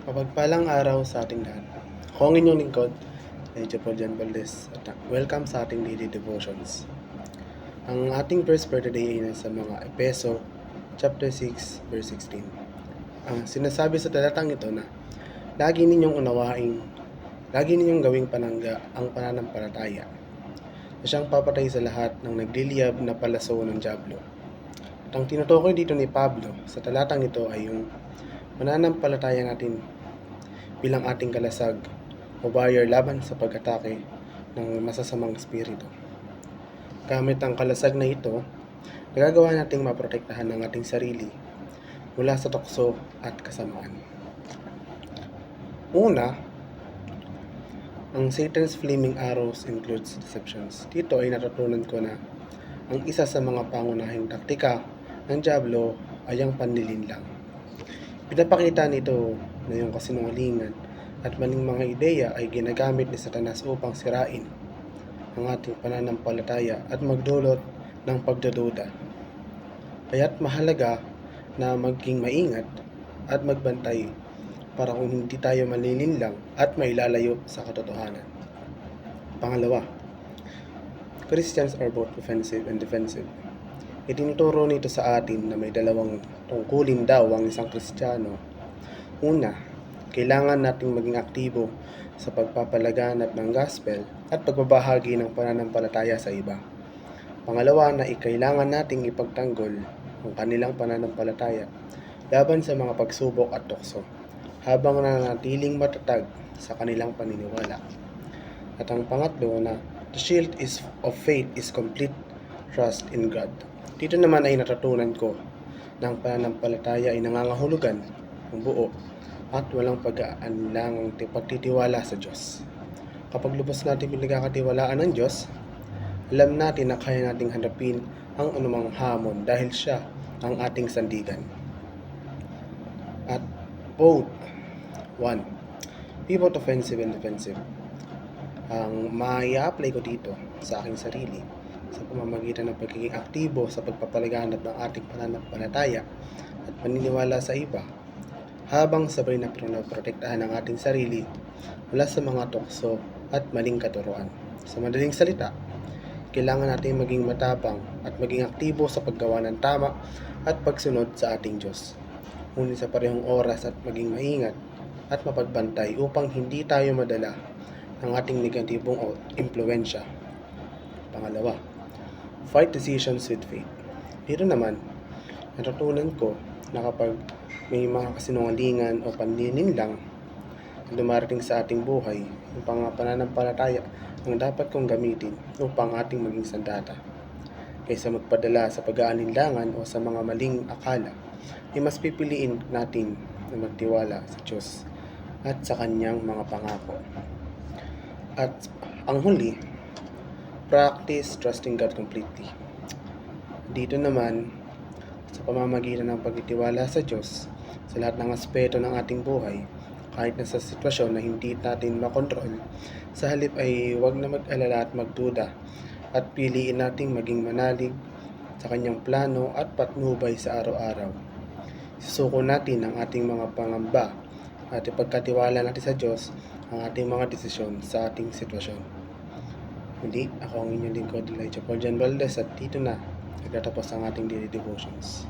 Mapagpalang araw sa ating lahat. Ako ang inyong lingkod, Medyo Jan Valdez, at welcome sa ating daily devotions. Ang ating verse for today ay nasa mga Epeso, chapter 6, verse 16. Ang sinasabi sa talatang ito na, lagi ninyong gawing panangga ang pananampalataya, na siyang papatay sa lahat ng nagliliyab na palaso ng dyablo. At ang tinutukoy dito ni Pablo sa talatang ito ay yung pananampalataya natin bilang ating kalasag o barrier laban sa pag-atake ng masasamang espiritu. Gamit ang kalasag na ito, nagagawa nating maprotektahan ang ating sarili mula sa tukso at kasamaan. Una, ang Satan's flaming arrows includes deceptions. Dito ay natutunan ko na ang isa sa mga pangunahing taktika ng dyablo ay ang panlilinlang. Pinapakita nito na yung kasinungalingan at maling mga ideya ay ginagamit ni Satanas upang sirain ang ating pananampalataya at magdulot ng pagdududa. Kaya't mahalaga na maging maingat at magbantay para kung hindi tayo malilinlang at mailalayo sa katotohanan. Pangalawa, Christians are both offensive and defensive. Itinuturo nito sa atin na may dalawang tungkulin daw ang isang Kristiyano. Una, kailangan nating maging aktibo sa pagpapalaganap ng gospel at pagbabahagi ng pananampalataya sa iba. Pangalawa, na kailangan nating ipagtanggol ang kanilang pananampalataya laban sa mga pagsubok at tukso habang nananatiling matatag sa kanilang paniniwala. At ang pangatlo na the shield of faith is complete trust in God. Dito naman ay natutunan ko na ang pananampalataya ay nangangahulugan ng buo at walang pag-aalinlangang pagtitiwala sa Diyos. Kapag lubos natin pinagkakatiwalaan ng Diyos, alam natin na kaya nating harapin ang anumang hamon dahil siya ang ating sandigan. At both, be both offensive and defensive. Ang mai-apply ko dito sa aking sarili sa pamamagitan ng pagiging aktibo sa pagpapalaganap ng ating pananampalataya at paniniwala sa iba, habang sabay na protektahan ang ating sarili mula sa mga tukso at maling katuruan. Sa madaling salita, kailangan natin maging matapang at maging aktibo sa paggawa ng tama at pagsunod sa ating Diyos. Ngunit sa parehong oras at maging maingat at mapagbantay upang hindi tayo madala ng ating negatibong impluensya. Pangalawa, fight decisions with faith. Dito naman, natutunan ko na kapag may mga kasinungalingan o panlilinlang na dumarating sa ating buhay, yung pananampalataya ang dapat kong gamitin upang ating maging sandata. Kaysa magpadala sa pag-aalinlangan o sa mga maling akala, ay mas pipiliin natin na magtiwala sa Diyos at sa Kanyang mga pangako. At ang huli, practice trusting God completely. Dito naman, sa pamamagitan ng pagtitiwala sa Diyos sa lahat ng aspeto ng ating buhay, kahit na sa sitwasyon na hindi natin makontrol, sa halip ay huwag na mag-alala at magduda at piliin nating maging manalig sa Kanyang plano at patnubay sa araw-araw. Susuko natin ang ating mga pangamba at ipagkatiwala natin sa Diyos ang ating mga desisyon sa ating sitwasyon. Muli, ako ang inyong lingkod, Jan Valdez, at dito na nagtatapos ang ating daily devotions.